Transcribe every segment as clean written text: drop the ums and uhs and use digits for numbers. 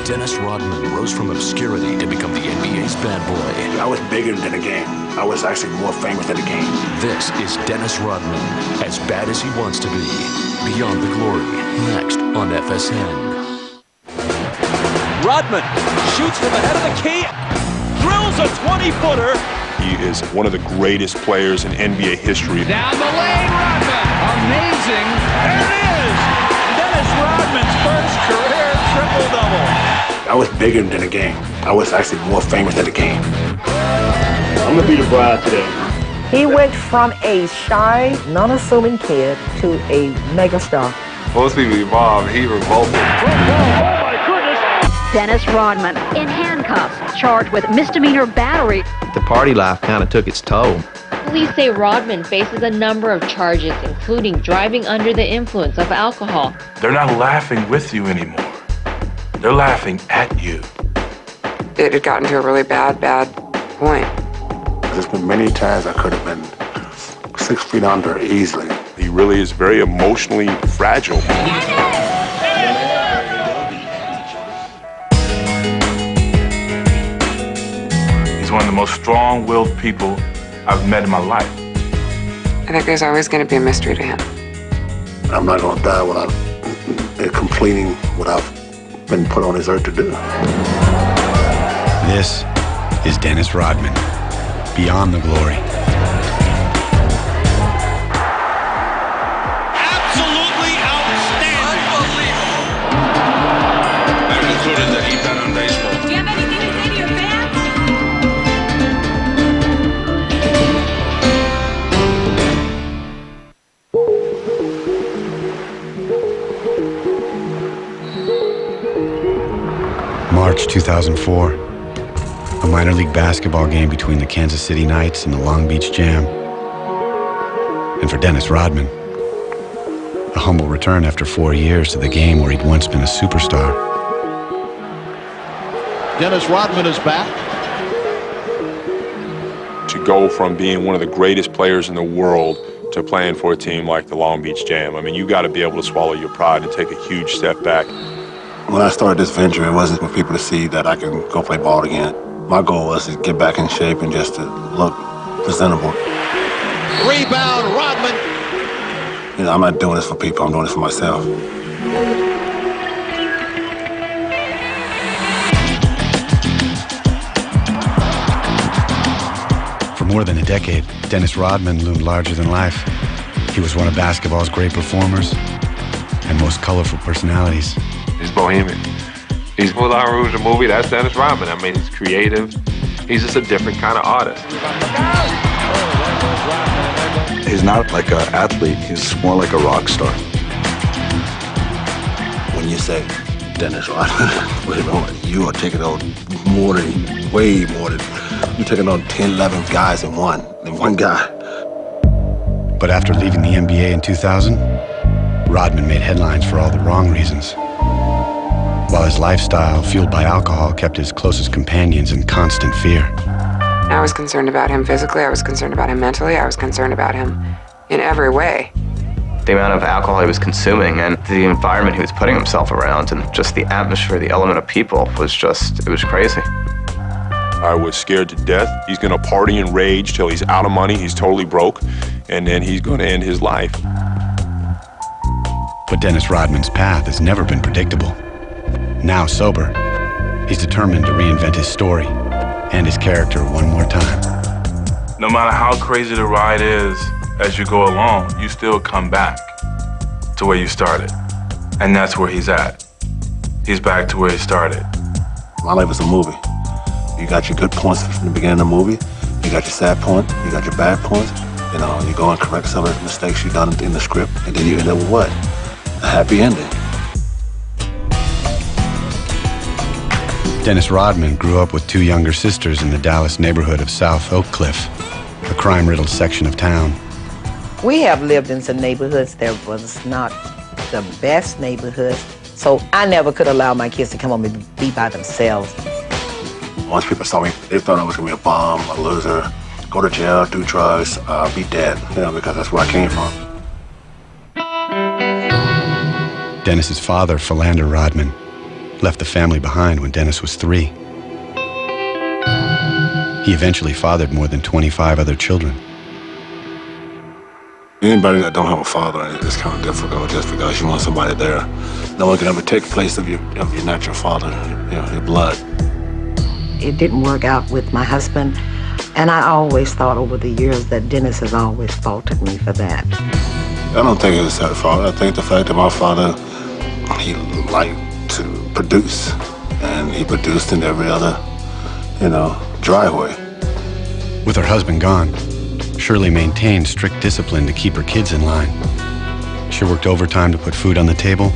Dennis Rodman rose from obscurity to become the NBA's bad boy. I was bigger than the game. I was actually more famous than the game. This is Dennis Rodman, as bad as he wants to be. Beyond the Glory, next on FSN. Rodman shoots from the head of the key, drills a 20-footer. He is one of the greatest players in NBA history. Down the lane, Rodman. Amazing. There it is. Dennis Rodman's first career triple-double. I was bigger than the game. I was actually more famous than the game. I'm gonna be the bride today. He went from a shy, non-assuming kid to a megastar. Most people evolve, he revolted. Oh my goodness! Dennis Rodman, in handcuffs, charged with misdemeanor battery. The party life kind of took its toll. Police say Rodman faces a number of charges, including driving under the influence of alcohol. They're not laughing with you anymore. They're laughing at you. It had gotten to a really bad point. There's been many times I could have been 6 feet under easily. He really is very emotionally fragile. He's one of the most strong-willed people I've met in my life. I think there's always going to be a mystery to him. I'm not gonna die without completing what I've been put on this earth to do. This is Dennis Rodman, Beyond the Glory. Absolutely outstanding. Unbelievable. I concluded that he bet on baseball. Do you have anything to say to your fans? March 2004, a minor league basketball game between the Kansas City Knights and the Long Beach Jam. And for Dennis Rodman, a humble return after 4 years to the game where he'd once been a superstar. Dennis Rodman is back. To go from being one of the greatest players in the world to playing for a team like the Long Beach Jam, I mean, you got to be able to swallow your pride and take a huge step back. When I started this venture, it wasn't for people to see that I can go play ball again. My goal was to get back in shape and just to look presentable. Rebound, Rodman. You know, I'm not doing this for people, I'm doing this for myself. For more than a decade, Dennis Rodman loomed larger than life. He was one of basketball's great performers and most colorful personalities. He's bohemian. He's Moulin Rouge, the movie. That's Dennis Rodman. I mean, he's creative. He's just a different kind of artist. He's not like an athlete. He's more like a rock star. When you say Dennis Rodman, wait a moment, you are taking on way more than, you're taking on 10, 11 guys in one guy. But after leaving the NBA in 2000, Rodman made headlines for all the wrong reasons. While his lifestyle, fueled by alcohol, kept his closest companions in constant fear. I was concerned about him physically, I was concerned about him mentally, I was concerned about him in every way. The amount of alcohol he was consuming and the environment he was putting himself around and just the atmosphere, the element of people was just, it was crazy. I was scared to death. He's going to party and rage till he's out of money, he's totally broke, and then he's going to end his life. But Dennis Rodman's path has never been predictable. Now sober, he's determined to reinvent his story and his character one more time. No matter how crazy the ride is, as you go along, you still come back to where you started. And that's where he's at. He's back to where he started. My life is a movie. You got your good points from the beginning of the movie, you got your sad points, you got your bad points. You know, you go and correct some of the mistakes you've done in the script, and then you end up with what? A happy ending. Dennis Rodman grew up with 2 younger sisters in the Dallas neighborhood of South Oak Cliff, a crime-riddled section of town. We have lived in some neighborhoods that was not the best neighborhoods, so I never could allow my kids to come home and be by themselves. Once people saw me, they thought I was gonna be a bum, a loser, go to jail, do drugs, be dead, you know, because that's where I came from. Dennis's father, Philander Rodman, left the family behind when Dennis was 3. He eventually fathered more than 25 other children. Anybody that don't have a father, it's kind of difficult just because you want somebody there. No one can ever take place of your natural father, your blood. It didn't work out with my husband, and I always thought over the years that Dennis has always faulted me for that. I don't think it was that fault. I think the fact that my father, he liked to produce, and he produced in every other, driveway. With her husband gone, Shirley maintained strict discipline to keep her kids in line. She worked overtime to put food on the table,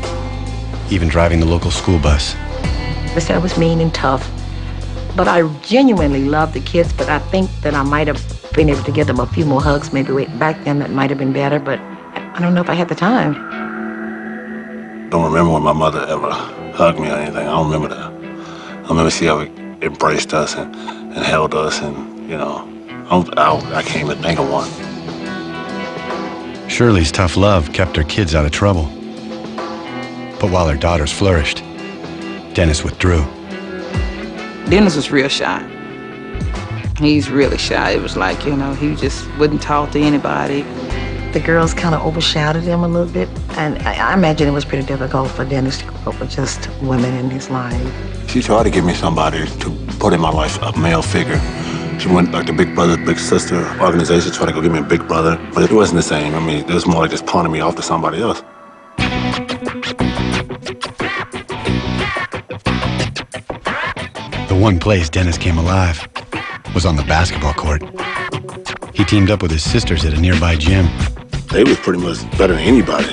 even driving the local school bus. They said I was mean and tough, but I genuinely loved the kids, but I think that I might have been able to give them a few more hugs. Maybe back then that might have been better, but I don't know if I had the time. Don't remember when my mother ever hugged me or anything. I don't remember that. I remember she ever embraced us and held us, and I can't even think of one. Shirley's tough love kept her kids out of trouble. But while her daughters flourished, Dennis withdrew. Dennis was real shy. He's really shy. It was like, he just wouldn't talk to anybody. The girls kind of overshadowed him a little bit, and I imagine it was pretty difficult for Dennis to cope with just women in his life. She tried to give me somebody to put in my life, a male figure. She went like the big brother, big sister organization, trying to go give me a big brother, but it wasn't the same. I mean, it was more like just pawning me off to somebody else. The one place Dennis came alive was on the basketball court. He teamed up with his sisters at a nearby gym. They was pretty much better than anybody.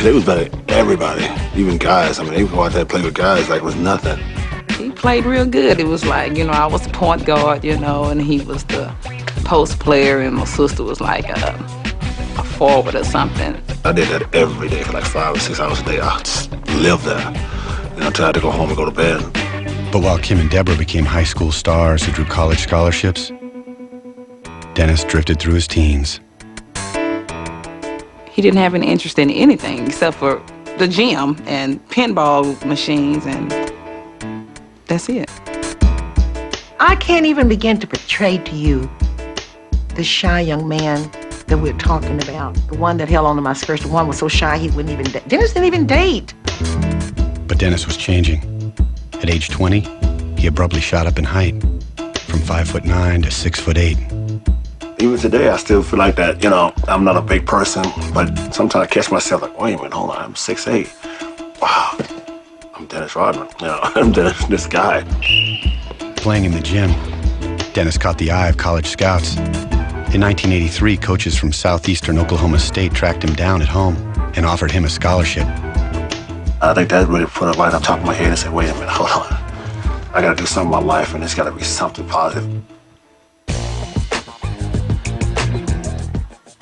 They was better than everybody, even guys. I mean, they would go out there and play with guys like it was nothing. He played real good. It was like, I was the point guard, and he was the post player, and my sister was like a forward or something. I did that every day for like 5 or 6 hours a day. I just lived there, until I had to go home and go to bed. But while Kim and Deborah became high school stars who drew college scholarships, Dennis drifted through his teens. He didn't have any interest in anything except for the gym and pinball machines, and that's it. I can't even begin to portray to you the shy young man that we're talking about. The one that held onto my skirts, the one was so shy he wouldn't even date. Dennis didn't even date. But Dennis was changing. At age 20, he abruptly shot up in height, from 5'9" to 6'8". Even today, I still feel like that, I'm not a big person, but sometimes I catch myself like, wait a minute, hold on, I'm 6'8". Wow, I'm Dennis Rodman, I'm this guy. Playing in the gym, Dennis caught the eye of college scouts. In 1983, coaches from southeastern Oklahoma State tracked him down at home and offered him a scholarship. I think that really put it right on top of my head and said, wait a minute, hold on. I gotta do something in my life, and it's gotta be something positive.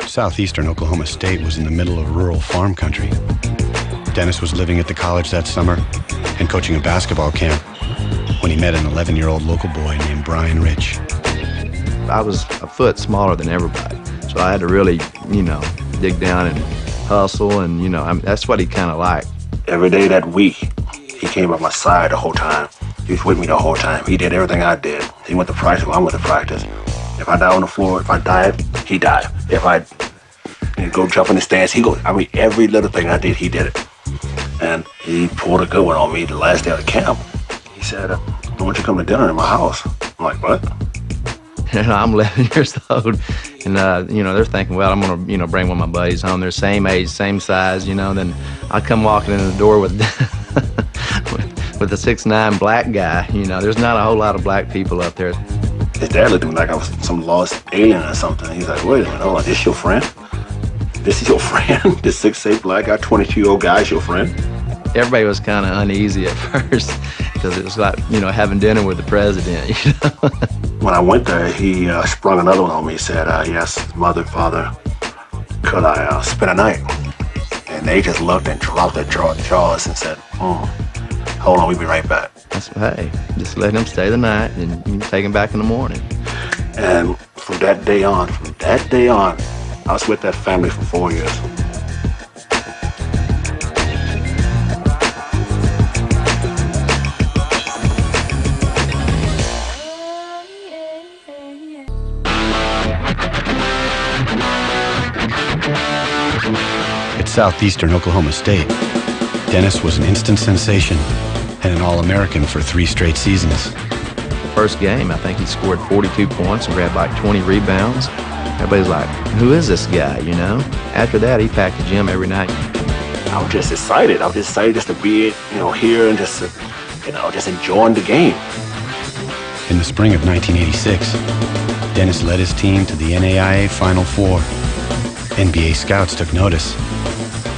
Southeastern Oklahoma State was in the middle of rural farm country. Dennis was living at the college that summer and coaching a basketball camp when he met an 11-year-old local boy named Brian Rich. I was a foot smaller than everybody, so I had to really, dig down and hustle, and, that's what he kind of liked. Every day that week, he came by my side the whole time. He was with me the whole time. He did everything I did. He went to practice, I went to practice. If I dive on the floor, if I dive, he dived. If I go jump in the stands, he go. I mean, every little thing I did, he did it. And he pulled a good one on me the last day of the camp. He said, I want you to come to dinner in my house. I'm like, what? And I'm 11 years old, and they're thinking, well, I'm gonna, bring one of my buddies home. They're same age, same size, Then I come walking in the door with with a 6'9" black guy. There's not a whole lot of black people up there. His dad looked at me like I was some lost alien or something. He's like, wait a minute, hold on, this your friend? This is your friend? This 6'8" black guy, 22-year-old guy is your friend? Everybody was kind of uneasy at first because it was like, having dinner with the president. When I went there, he sprung another one on me. He said, yes, mother, father, could I spend a night? And they just looked and dropped their jaws and said, hold on, we'll be right back. Hey, just let him stay the night and you can take him back in the morning. And from that day on, I was with that family for 4 years. Southeastern Oklahoma State, Dennis was an instant sensation and an All-American for 3 straight seasons. The first game, I think he scored 42 points and grabbed like 20 rebounds. Everybody's like, who is this guy, you know? After that, he packed the gym every night. I was just excited. I was just excited just to be, here and just, just enjoying the game. In the spring of 1986, Dennis led his team to the NAIA Final Four. NBA scouts took notice.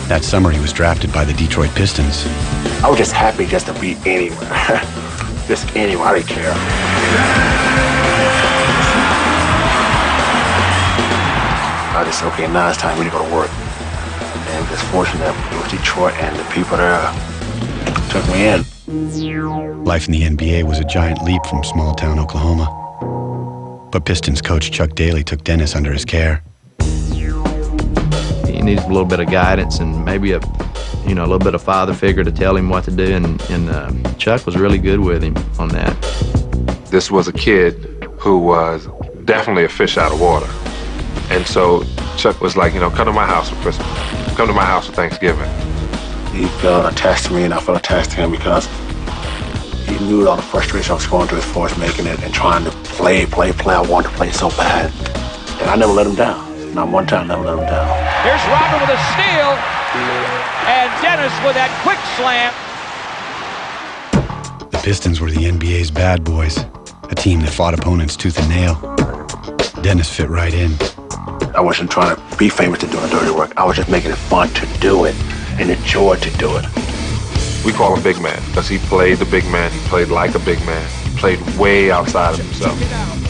That summer, he was drafted by the Detroit Pistons. I was just happy just to be anywhere. Just anywhere, I didn't care. I just said, okay, now it's time for me to go to work. And just fortunate that it was Detroit and the people there took me in. Life in the NBA was a giant leap from small-town Oklahoma. But Pistons coach Chuck Daly took Dennis under his care. He needs a little bit of guidance and maybe a little bit of father figure to tell him what to do, and Chuck was really good with him on that. This was a kid who was definitely a fish out of water. And so Chuck was like, come to my house for Christmas. Come to my house for Thanksgiving. He felt attached to me, and I felt attached to him because he knew all the frustration I was going through as far as making it and trying to play. I wanted to play so bad. And I never let him down. Not one time, never let him down. Here's Rodman with a steal, and Dennis with that quick slam. The Pistons were the NBA's bad boys, a team that fought opponents tooth and nail. Dennis fit right in. I wasn't trying to be famous to doing dirty work. I was just making it fun to do it and enjoy to do it. We call him Big Man because he played the big man. He played like a big man. He played way outside of himself.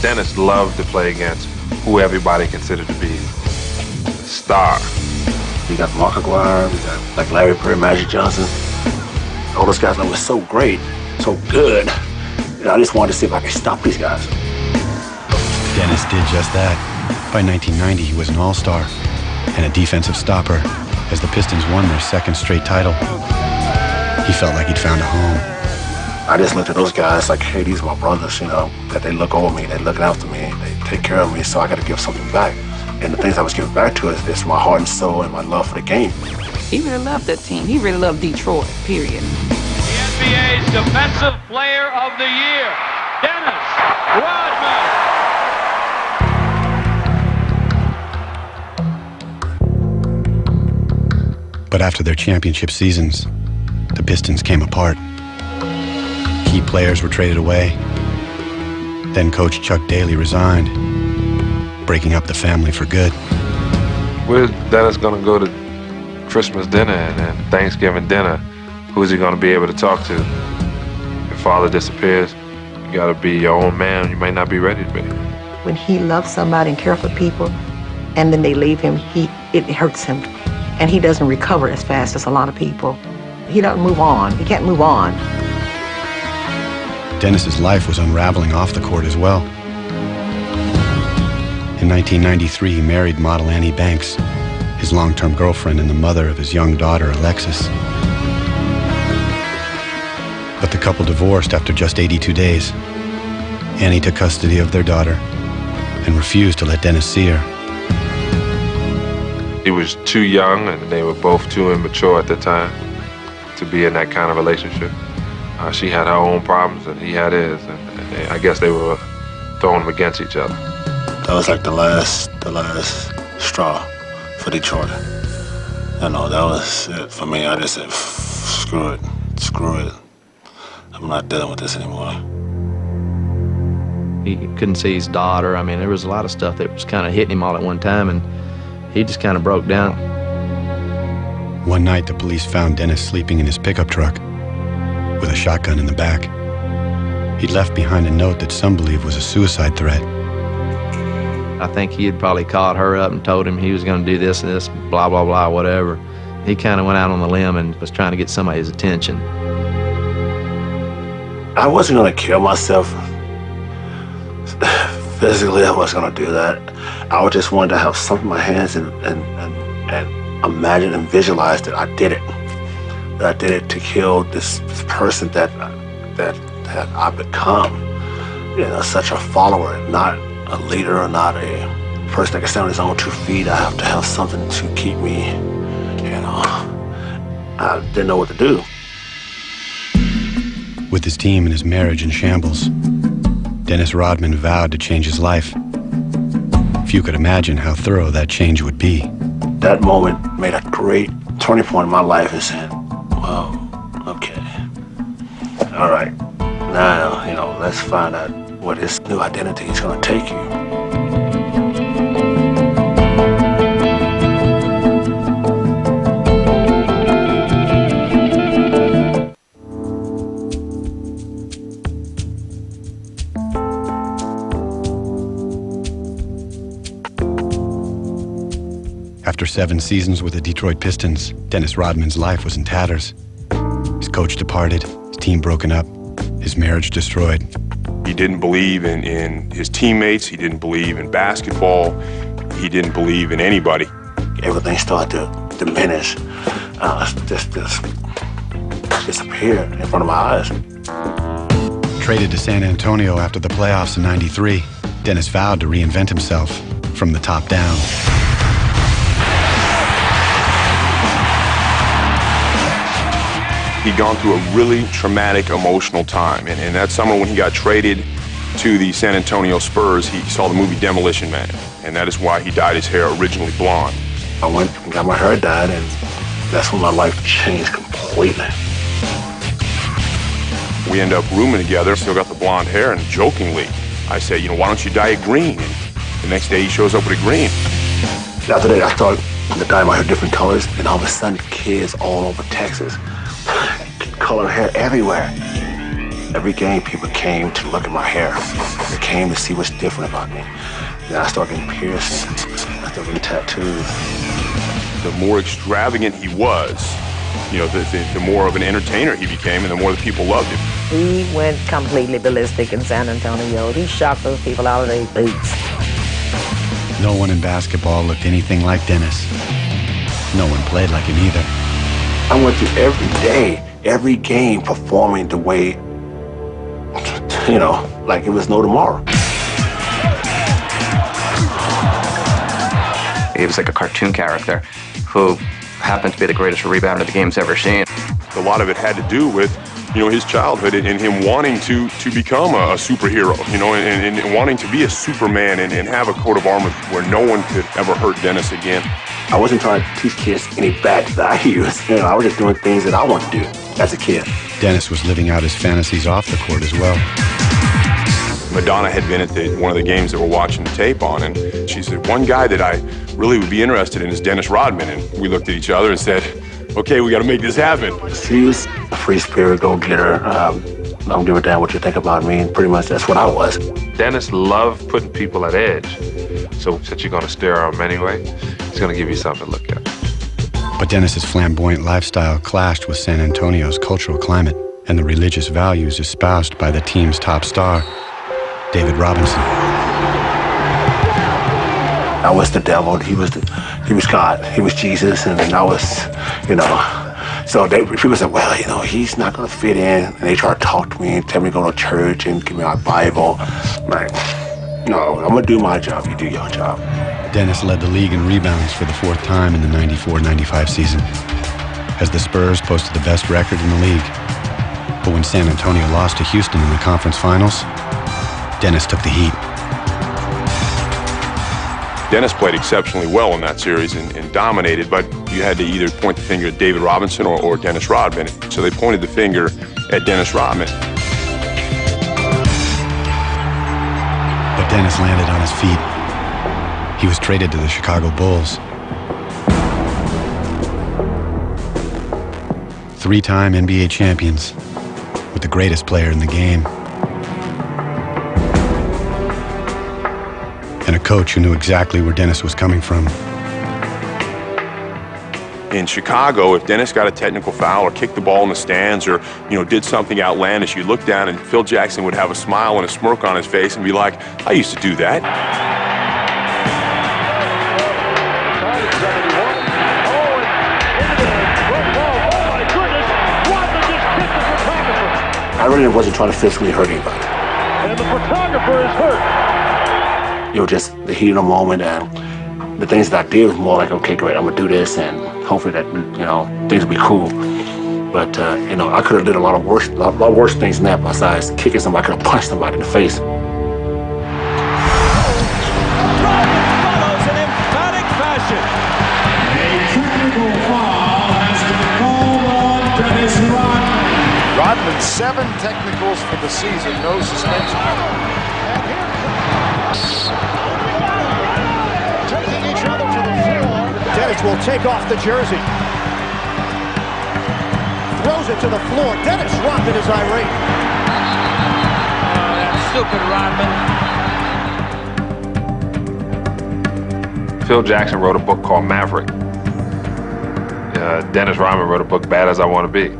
Dennis loved to play against who everybody considered to be a star. We got Mark Aguirre, we got like Larry Bird, Magic Johnson. All those guys that were so great, so good. I just wanted to see if I could stop these guys. Dennis did just that. By 1990, he was an all-star and a defensive stopper as the Pistons won their 2nd straight title. He felt like he'd found a home. I just looked at those guys like, hey, these are my brothers, that they look over me, they look after me, they take care of me, so I got to give something back. And the things I was giving back to is my heart and soul and my love for the game. He really loved that team. He really loved Detroit, period. The NBA's Defensive Player of the Year, Dennis Rodman. But after their championship seasons, the Pistons came apart. Key players were traded away. Then coach Chuck Daly resigned, breaking up the family for good. Where's Dennis going to go to Christmas dinner and Thanksgiving dinner? Who's he going to be able to talk to? If father disappears, you got to be your own man. You might not be ready to be. When he loves somebody and cares for people, and then they leave him, it hurts him. And he doesn't recover as fast as a lot of people. He doesn't move on. He can't move on. Dennis's life was unraveling off the court as well. In 1993, he married model Annie Banks, his long-term girlfriend and the mother of his young daughter, Alexis. But the couple divorced after just 82 days. Annie took custody of their daughter and refused to let Dennis see her. He was too young, and they were both too immature at the time to be in that kind of relationship. She had her own problems, and he had his, and I guess they were throwing them against each other. That was like the last straw for Detroit. That was it for me. I just said, screw it. I'm not dealing with this anymore. He couldn't see his daughter. I mean, there was a lot of stuff that was kind of hitting him all at one time, and he just kind of broke down. One night, the police found Dennis sleeping in his pickup truck with a shotgun in the back. He'd left behind a note that some believe was a suicide threat. I think he had probably called her up and told him he was going to do this and this, blah, blah, blah, whatever. He kind of went out on the limb and was trying to get somebody's attention. I wasn't going to kill myself. Physically, I wasn't going to do that. I just wanted to have something in my hands and imagine and visualize that I did it. That I did it to kill this person that I've become. Such a follower, not a leader, or not a person that can stand on his own 2 feet. I have to have something to keep me, I didn't know what to do. With his team and his marriage in shambles, Dennis Rodman vowed to change his life. Few could imagine how thorough that change would be. That moment made a great turning point in my life and said, well, okay. All right, now, let's find out where this new identity is gonna take you. After 7 seasons with the Detroit Pistons, Dennis Rodman's life was in tatters. His coach departed, his team broken up, his marriage destroyed. He didn't believe in his teammates. He didn't believe in basketball. He didn't believe in anybody. Everything started to diminish, just disappear in front of my eyes. Traded to San Antonio after the playoffs in '93, Dennis vowed to reinvent himself from the top down. He'd gone through a really traumatic, emotional time. And that summer when he got traded to the San Antonio Spurs, he saw the movie Demolition Man. And that is why he dyed his hair originally blonde. I went and got my hair dyed, and that's when my life changed completely. We end up rooming together, still got the blonde hair, and jokingly, I say, why don't you dye it green? And the next day he shows up with a green. After that, I started to dye my hair different colors, and all of a sudden, kids all over Texas, color hair everywhere. Every game, people came to look at my hair. They came to see what's different about me. Then I started getting piercings. I started getting tattoos. The more extravagant he was, the more of an entertainer he became, and the more the people loved him. He went completely ballistic in San Antonio. He shocked those people out of their boots. No one in basketball looked anything like Dennis. No one played like him either. I went through every day, every game, performing the way, like it was no tomorrow. He was like a cartoon character who happened to be the greatest rebounder the game's ever seen. A lot of it had to do with, his childhood and him wanting to become a superhero, and wanting to be a Superman and have a coat of armor where no one could ever hurt Dennis again. I wasn't trying to teach kids any bad values. I was just doing things that I wanted to do as a kid. Dennis was living out his fantasies off the court as well. Madonna had been at one of the games that we're watching the tape on, and she said, one guy that I really would be interested in is Dennis Rodman. And we looked at each other and said, okay, we got to make this happen. She was a free spirit, go-getter. I don't give a damn what you think about me, and pretty much that's what I was. Dennis loved putting people at edge. So since you're going to stare at him anyway, he's going to give you something to look at. But Dennis's flamboyant lifestyle clashed with San Antonio's cultural climate and the religious values espoused by the team's top star, David Robinson. I was the devil, he was God, he was Jesus, and I was, So people said, well, he's not going to fit in. And they try to talk to me and tell me to go to church and give me my Bible. I'm like, no, I'm going to do my job, you do your job. Dennis led the league in rebounds for the 4th time in the 94-95 season, as the Spurs posted the best record in the league. But when San Antonio lost to Houston in the conference finals, Dennis took the heat. Dennis played exceptionally well in that series and dominated, but you had to either point the finger at David Robinson or Dennis Rodman. So they pointed the finger at Dennis Rodman. But Dennis landed on his feet. He was traded to the Chicago Bulls. 3-time NBA champions with the greatest player in the game. And a coach who knew exactly where Dennis was coming from. In Chicago, if Dennis got a technical foul or kicked the ball in the stands or, did something outlandish, you look down and Phil Jackson would have a smile and a smirk on his face and be like, I used to do that. I really wasn't trying to physically hurt anybody. And the photographer is hurt. Just the heat of the moment, and The things that I did was more like, okay, great, I'm gonna do this, and hopefully that, you know, things will be cool. But you know, I could have did a lot worse things than that. Besides kicking somebody, I could have punched somebody in the face. Rodman, 7 technicals for the season, no suspension. Taking each other to the floor. Dennis will take off the jersey. Throws it to the floor. Dennis Rodman is irate. Oh, that stupid Rodman. Phil Jackson wrote a book called Maverick. Dennis Rodman wrote a book, Bad as I Want to Be.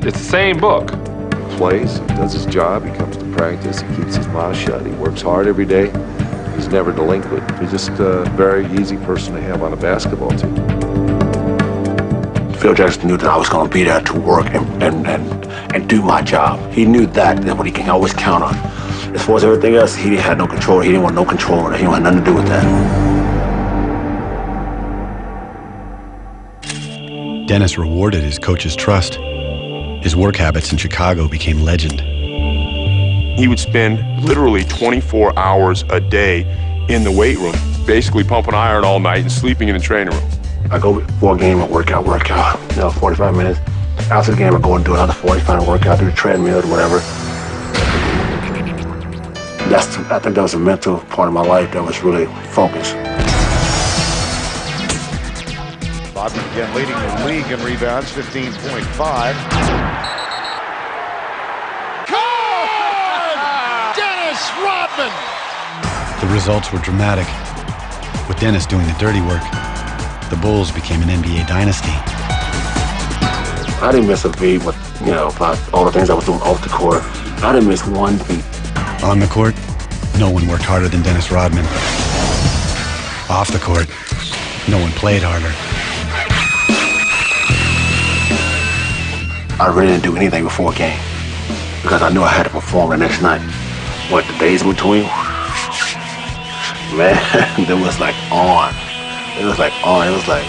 It's the same book. He plays, he does his job, he comes to practice, he keeps his mouth shut, he works hard every day. He's never delinquent. He's just a very easy person to have on a basketball team. Phil Jackson knew that I was going to be there to work and do my job. He knew that what he can always count on. As far as everything else, he had no control. He didn't want no control on it. He didn't want nothing to do with that. Dennis rewarded his coach's trust. His work habits in Chicago became legend. He would spend literally 24 hours a day in the weight room, basically pumping iron all night and sleeping in the training room. I go before a game and work out, you know, 45 minutes. After the game, I go and do another 45 workout, do the treadmill or whatever. I think that was a mental part of my life that was really focused. Rodman again leading the league in rebounds, 15.5. Dennis Rodman! The results were dramatic. With Dennis doing the dirty work, the Bulls became an NBA dynasty. I didn't miss a beat with, you know, about all the things I was doing off the court. I didn't miss one beat. On the court, no one worked harder than Dennis Rodman. Off the court, no one played harder. I really didn't do anything before a game because I knew I had to perform the next night. What, the days in between? Man, it was like on. It was like on. It was like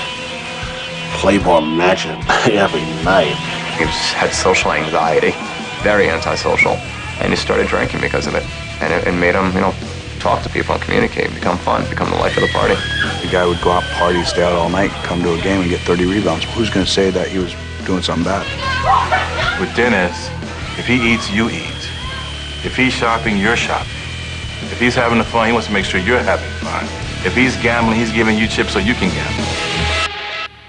Playboy matching every night. He had social anxiety, very antisocial, and he started drinking because of it. And it made him, you know, talk to people and communicate, become fun, become the life of the party. The guy would go out, party, stay out all night, come to a game and get 30 rebounds. Who's going to say that he was doing something bad? With Dennis, if he eats, you eat. If he's shopping, you're shopping. If he's having fun, he wants to make sure you're having fun. If he's gambling, he's giving you chips so you can gamble.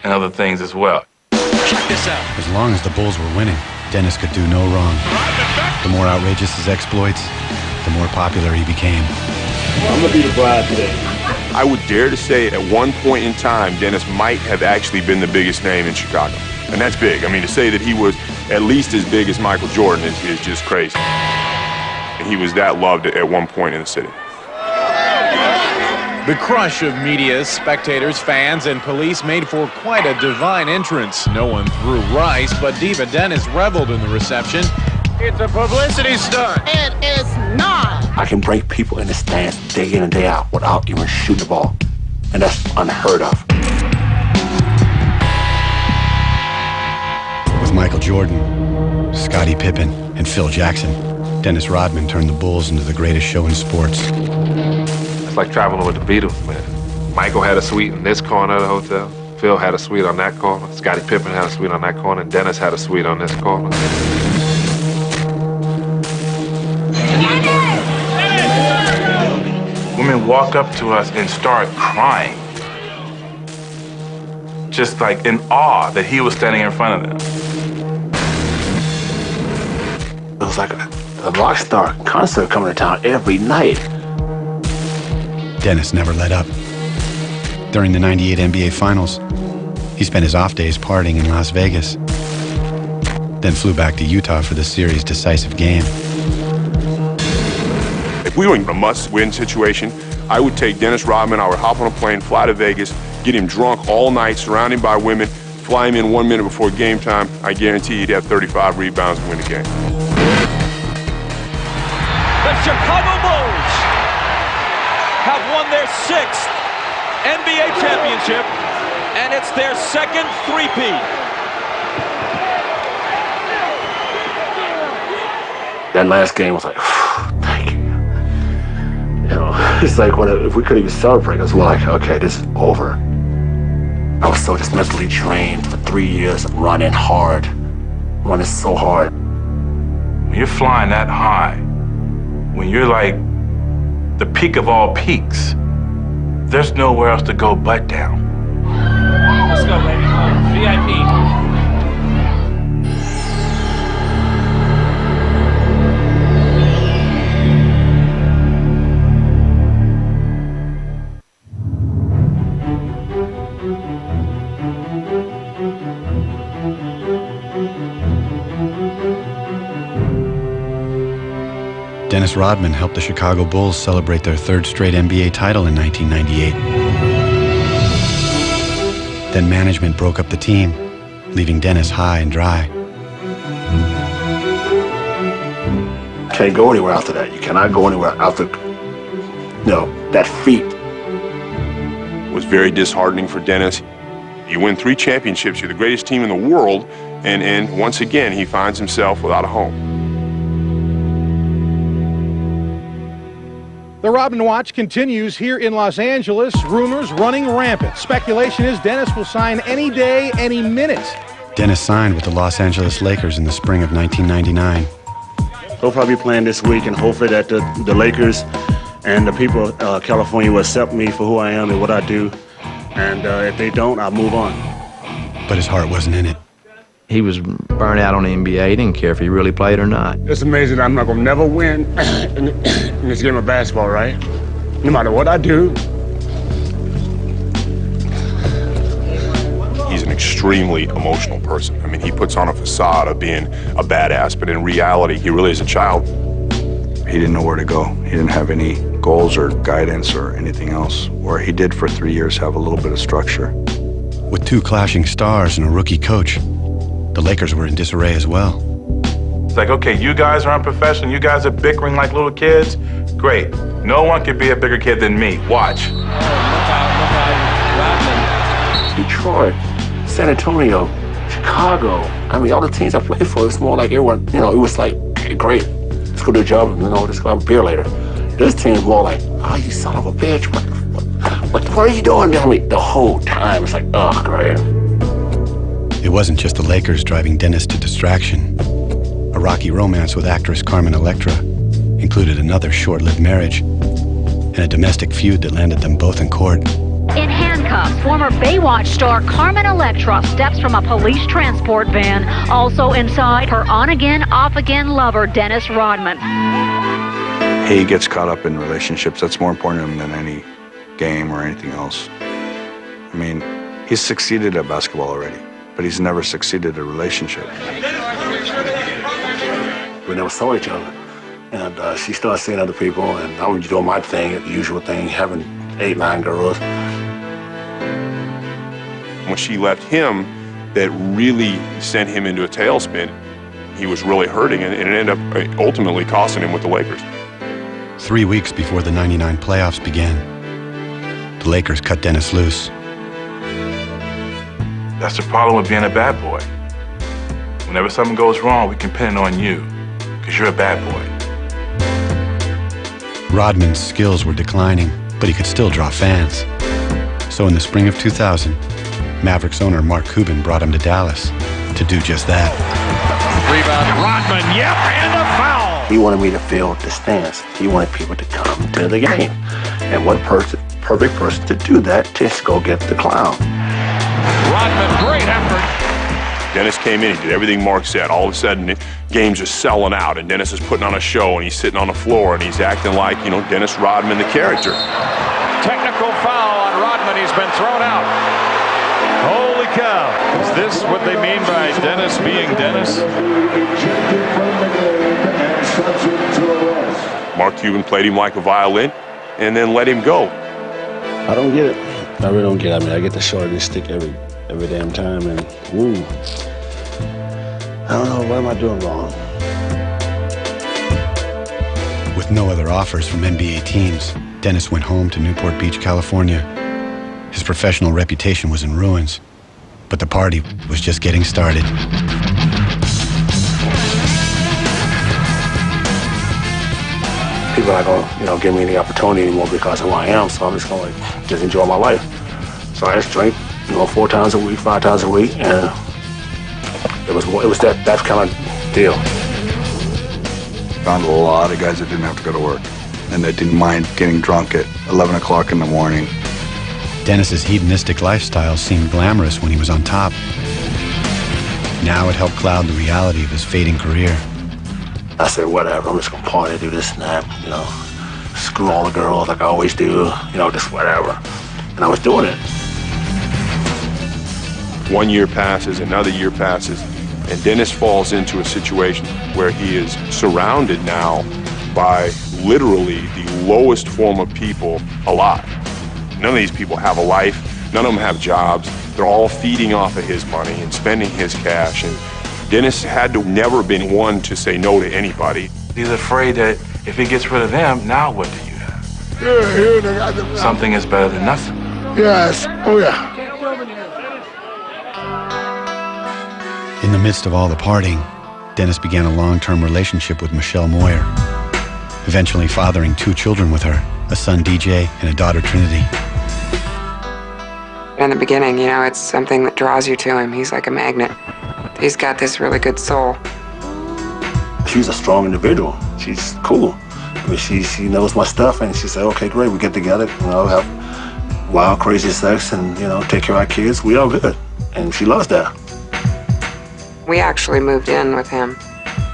And other things as well. Check this out. As long as the Bulls were winning, Dennis could do no wrong. The more outrageous his exploits, the more popular he became. I'm gonna be the bride today. I would dare to say at one point in time, Dennis might have actually been the biggest name in Chicago. And that's big. I mean, to say that he was at least as big as Michael Jordan is just crazy. And he was that loved at one point in the city. The crush of media, spectators, fans, and police made for quite a divine entrance. No one threw rice, but Diva Dennis reveled in the reception. It's a publicity stunt. It is not. I can break people in the stands day in and day out without even shooting the ball. And that's unheard of. With Michael Jordan, Scottie Pippen, and Phil Jackson, Dennis Rodman turned the Bulls into the greatest show in sports. It's like traveling with the Beatles, man. Michael had a suite in this corner of the hotel. Phil had a suite on that corner. Scottie Pippen had a suite on that corner. And Dennis had a suite on this corner. Women walk up to us and start crying. Just like in awe that he was standing in front of them. It was like a rock star concert coming to town every night. Dennis never let up. During the '98 NBA Finals, he spent his off days partying in Las Vegas, then flew back to Utah for the series' decisive game. If we were in a must-win situation, I would take Dennis Rodman, I would hop on a plane, fly to Vegas, get him drunk all night, surrounded by women, fly him in 1 minute before game time. I guarantee he'd have 35 rebounds and win the game. The Chicago Bulls have won their 6th NBA championship, and it's their second three-peat. That last game was like, thank you. You know, it's like if we could even celebrate, because we're like, okay, this is over. I was so just mentally drained for 3 years, running hard, running so hard. When you're flying that high, when you're like the peak of all peaks, there's nowhere else to go but down. Let's go, baby. VIP. Dennis Rodman helped the Chicago Bulls celebrate their third straight NBA title in 1998. Then management broke up the team, leaving Dennis high and dry. Can't go anywhere after that. You cannot go anywhere after, that feat. It was very disheartening for Dennis. You win 3 championships, you're the greatest team in the world, and once again, he finds himself without a home. The Rodman Watch continues here in Los Angeles. Rumors running rampant. Speculation is Dennis will sign any day, any minute. Dennis signed with the Los Angeles Lakers in the spring of 1999. He'll probably be playing this week, and hopefully that the Lakers and the people of California will accept me for who I am and what I do. And if they don't, I'll move on. But his heart wasn't in it. He was burnt out on the NBA. He didn't care if he really played or not. It's amazing that I'm not going to never win in this game of basketball, right? No matter what I do. He's an extremely emotional person. I mean, he puts on a facade of being a badass, but in reality, he really is a child. He didn't know where to go. He didn't have any goals or guidance or anything else, where he did for 3 years have a little bit of structure. With 2 clashing stars and a rookie coach, the Lakers were in disarray as well. It's like, okay, you guys are unprofessional. You guys are bickering like little kids. Great. No one could be a bigger kid than me. Watch. Look out, Detroit, San Antonio, Chicago. I mean, all the teams I played for, it's more like everyone, it was like, okay, great. Let's go do a job, let's go have a beer later. This team's more like, oh, you son of a bitch. What are you doing? I mean, the whole time, it's like, oh, great. It wasn't just the Lakers driving Dennis to distraction. A rocky romance with actress Carmen Electra included another short-lived marriage and a domestic feud that landed them both in court. In handcuffs, former Baywatch star Carmen Electra steps from a police transport van. Also inside, her on-again, off-again lover, Dennis Rodman. He gets caught up in relationships. That's more important to him than any game or anything else. I mean, he's succeeded at basketball already, but he's never succeeded at a relationship. We never saw each other. And she started seeing other people, and I was doing my thing, the usual thing, having 8, 9 girls. When she left him, that really sent him into a tailspin. He was really hurting, and it ended up ultimately costing him with the Lakers. 3 weeks before the '99 playoffs began, the Lakers cut Dennis loose. That's the problem with being a bad boy. Whenever something goes wrong, we can pin it on you, because you're a bad boy. Rodman's skills were declining, but he could still draw fans. So in the spring of 2000, Mavericks owner Mark Cuban brought him to Dallas to do just that. Rebound, Rodman, yep, and a foul. He wanted me to fill the stands. He wanted people to come to the game. And what perfect person to do that, just go get the clown. Rodman, great effort. Dennis came in, he did everything Mark said. All of a sudden, the game's just selling out, and Dennis is putting on a show, and he's sitting on the floor, and he's acting like, Dennis Rodman, the character. Technical foul on Rodman. He's been thrown out. Holy cow. Is this what they mean by Dennis being Dennis? Mark Cuban played him like a violin, and then let him go. I don't get it. I really don't get it. I mean, I get the short and stick every damn time, and I don't know, what am I doing wrong? With no other offers from NBA teams, Dennis went home to Newport Beach, California, His professional reputation was in ruins, but the party was just getting started. People are not gonna, give me any opportunity anymore because of who I am, so I'm just gonna just enjoy my life. So I just drink, 4 times a week, 5 times a week, and it was that kind of deal. Found a lot of guys that didn't have to go to work, and that didn't mind getting drunk at 11 o'clock in the morning. Dennis's hedonistic lifestyle seemed glamorous when he was on top. Now it helped cloud the reality of his fading career. I said, whatever, I'm just gonna party, do this and that, screw all the girls like I always do, just whatever. And I was doing it. 1 year passes, another year passes, and Dennis falls into a situation where he is surrounded now by literally the lowest form of people alive. None of these people have a life, none of them have jobs, they're all feeding off of his money and spending his cash, and Dennis had to never been one to say no to anybody. He's afraid that if he gets rid of them, now what do you have? Yeah, something is better than nothing. Yes, oh yeah. In the midst of all the partying, Dennis began a long-term relationship with Michelle Moyer, eventually fathering 2 children with her, a son DJ and a daughter Trinity. In the beginning, it's something that draws you to him. He's like a magnet. He's got this really good soul. She's a strong individual. She's cool. I mean, she knows my stuff, and she said, okay, great, we get together, have wild, crazy sex, and, take care of our kids. We all good. And she loves that. We actually moved in with him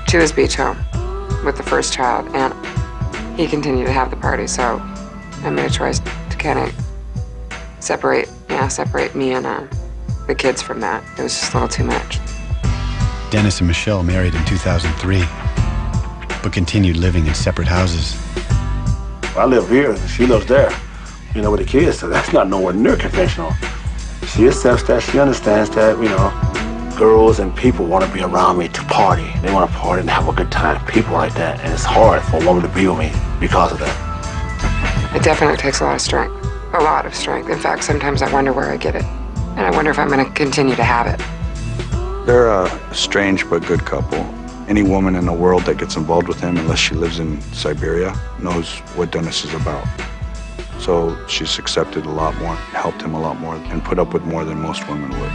to his beach home with the first child, and he continued to have the party, so I made a choice to kind of separate me and the kids from that. It was just a little too much. Dennis and Michelle married in 2003, but continued living in separate houses. I live here, and she lives there, with the kids, so that's not nowhere near conventional. She accepts that, she understands that, girls and people want to be around me to party. They want to party and have a good time, people like that, and it's hard for a woman to be with me because of that. It definitely takes a lot of strength. A lot of strength. In fact, sometimes I wonder where I get it, and I wonder if I'm going to continue to have it. They're a strange but good couple. Any woman in the world that gets involved with him, unless she lives in Siberia, knows what Dennis is about. So she's accepted a lot more, helped him a lot more, and put up with more than most women would.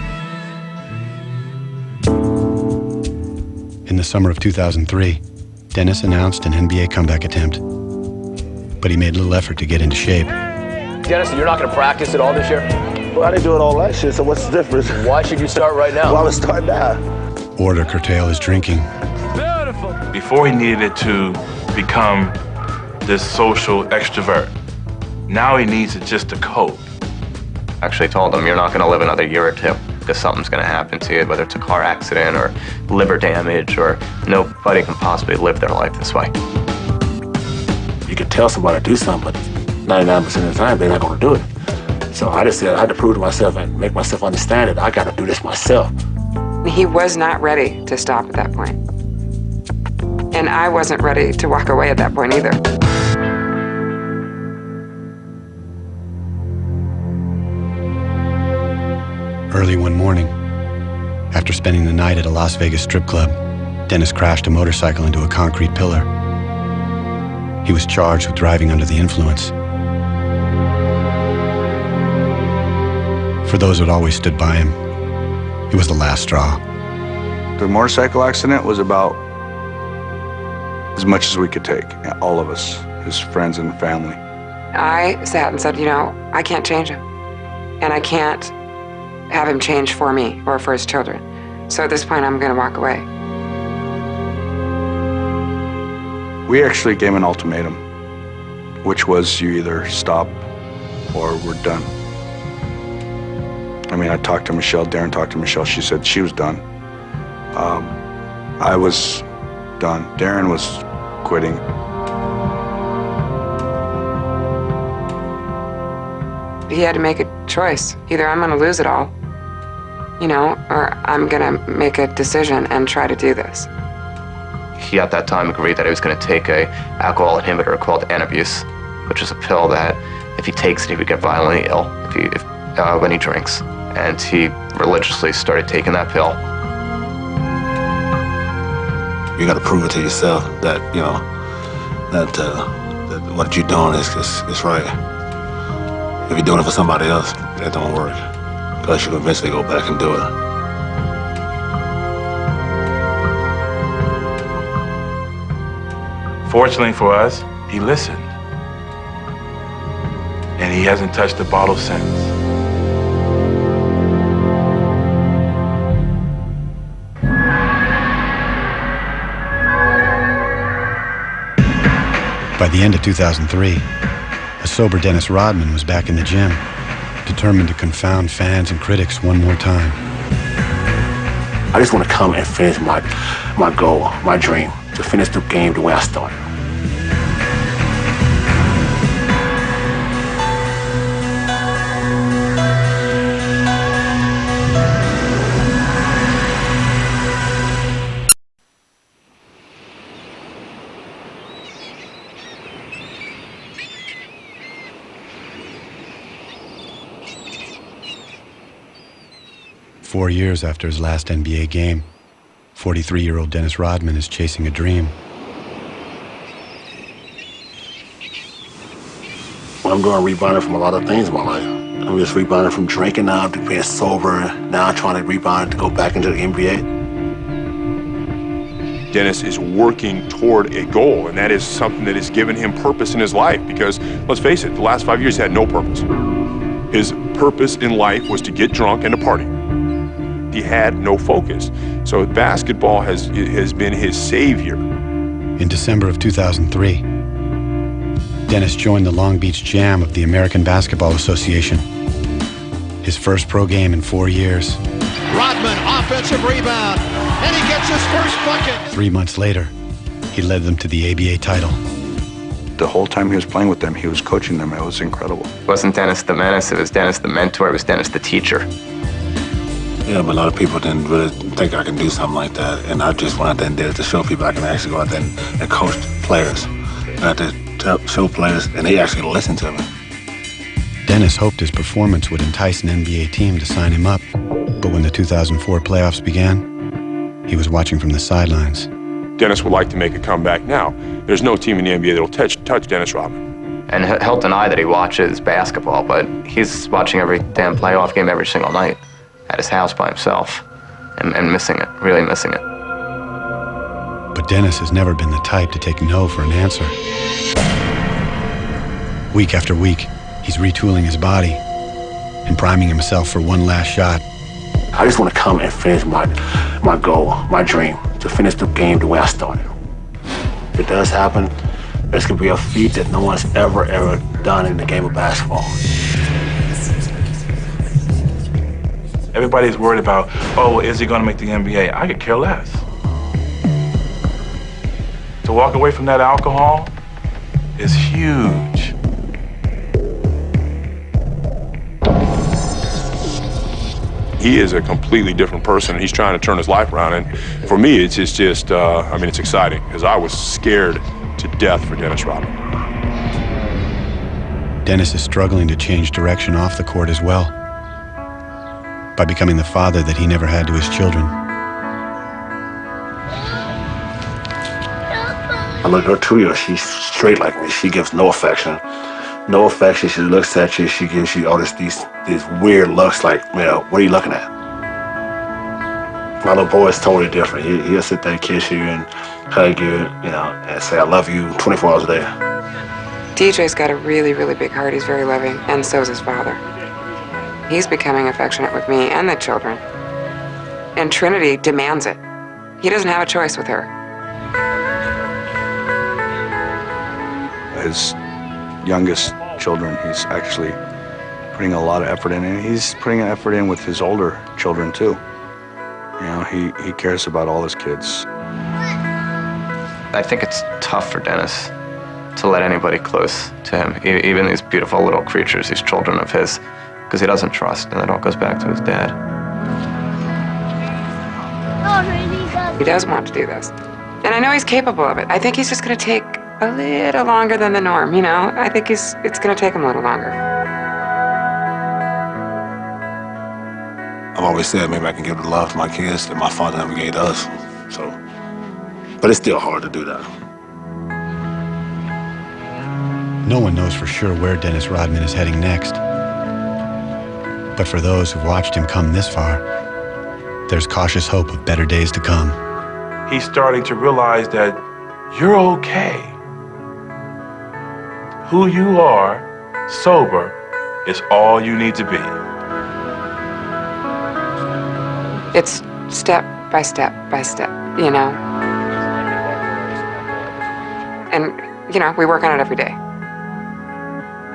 In the summer of 2003, Dennis announced an NBA comeback attempt, but he made little effort to get into shape. Dennis, you're not going to practice at all this year? Well, I didn't do it all last year, so what's the difference? Why should you start right now? Why would I start now? Or to curtail his drinking. Beautiful. Before he needed it to become this social extrovert, now he needs it just to cope. Actually told him, you're not going to live another year or 2 because something's going to happen to you, whether it's a car accident or liver damage, or nobody can possibly live their life this way. You can tell somebody to do something, but 99% of the time, they're not going to do it. So I just said I had to prove to myself and make myself understand it. I got to do this myself. He was not ready to stop at that point. And I wasn't ready to walk away at that point either. Early one morning, after spending the night at a Las Vegas strip club, Dennis crashed a motorcycle into a concrete pillar. He was charged with driving under the influence. For those who had always stood by him, it was the last straw. The motorcycle accident was about as much as we could take, all of us, his friends and family. I sat and said, I can't change him. And I can't have him change for me or for his children. So at this point, I'm going to walk away. We actually gave him an ultimatum, which was you either stop or we're done. I mean, I talked to Michelle, Darren talked to Michelle, she said she was done. I was done. Darren was quitting. He had to make a choice. Either I'm going to lose it all, or I'm going to make a decision and try to do this. He at that time agreed that he was going to take a alcohol inhibitor called Antabuse, which is a pill that if he takes it, he would get violently ill. when he drinks, and he religiously started taking that pill. You got to prove it to yourself that, you know, that what you're doing is right. If you're doing it for somebody else, that don't work. Because you'll eventually go back and do it. Fortunately for us, he listened. And he hasn't touched the bottle since. By the end of 2003, a sober Dennis Rodman was back in the gym, determined to confound fans and critics one more time. I just want to come and finish my goal, my dream, to finish the game the way I started. 4 years after his last NBA game, 43-year-old Dennis Rodman is chasing a dream. I'm doing rebounding from a lot of things in my life. I'm just rebounding from drinking now to being sober. Now I'm trying to rebound to go back into the NBA. Dennis is working toward a goal, and that is something that has given him purpose in his life because, let's face it, the last 5 years he had no purpose. His purpose in life was to get drunk and to party. He had no focus. So basketball has been his savior. In December of 2003, Dennis joined the Long Beach Jam of the American Basketball Association. His first pro game in 4 years. Rodman, offensive rebound, and he gets his first bucket. 3 months later, he led them to the ABA title. The whole time he was playing with them, he was coaching them. It was incredible. It wasn't Dennis the menace, it was Dennis the mentor, it was Dennis the teacher. Yeah, but a lot of people didn't really think I can do something like that. And I just went out there and did it to show people I can actually go out there and coach players. And I had to show players, and they actually listened to me. Dennis hoped his performance would entice an NBA team to sign him up. But when the 2004 playoffs began, he was watching from the sidelines. Dennis would like to make a comeback now. There's no team in the NBA that'll touch Dennis Rodman. And he'll deny that he watches basketball, but he's watching every damn playoff game every single night at his house by himself and missing it, really missing it. But Dennis has never been the type to take no for an answer. Week after week, he's retooling his body and priming himself for one last shot. I just want to come and finish my goal, my dream, to finish the game the way I started. If it does happen, this could be a feat that no one's ever done in the game of basketball. Everybody's worried about, oh, is he going to make the NBA? I could care less. To walk away from that alcohol is huge. He is a completely different person, and he's trying to turn his life around. And for me, it's just, I mean, it's exciting, because I was scared to death for Dennis Rodman. Dennis is struggling to change direction off the court as well, by becoming the father that he never had to his children. I look at her 2 years, she's straight like me. She gives no affection. No affection. She looks at you, she gives you all these weird looks like, you know, what are you looking at? My little boy is totally different. He'll sit there and kiss you and hug you, you know, and say, I love you 24 hours a day. DJ's got a really, really big heart. He's very loving, and so is his father. He's becoming affectionate with me and the children. And Trinity demands it. He doesn't have a choice with her. His youngest children, he's actually putting a lot of effort in, and he's putting an effort in with his older children too. You know, he cares about all his kids. I think it's tough for Dennis to let anybody close to him, even these beautiful little creatures, these children of his, because he doesn't trust, and it all goes back to his dad. He does want to do this. And I know he's capable of it. I think he's just going to take a little longer than the norm, you know? I think it's going to take him a little longer. I've always said maybe I can give the love to my kids that my father never gave to us. So, but it's still hard to do that. No one knows for sure where Dennis Rodman is heading next. But for those who've watched him come this far, there's cautious hope of better days to come. He's starting to realize that you're okay. Who you are, sober, is all you need to be. It's step by step by step, you know? And, you know, we work on it every day.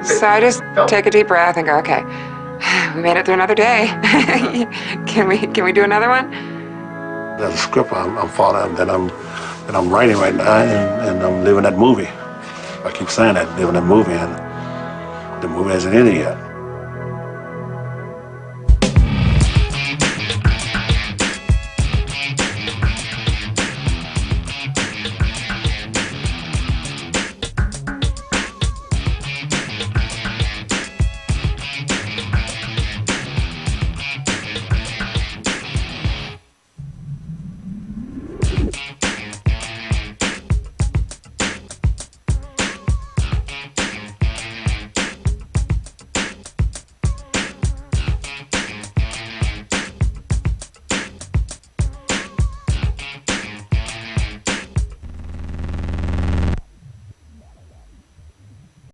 So I just take a deep breath and go, okay, we made it through another day. Can we do another one? There's a script I'm following that I'm writing right now, and I'm living that movie. I keep saying that, living that movie, and the movie hasn't ended yet.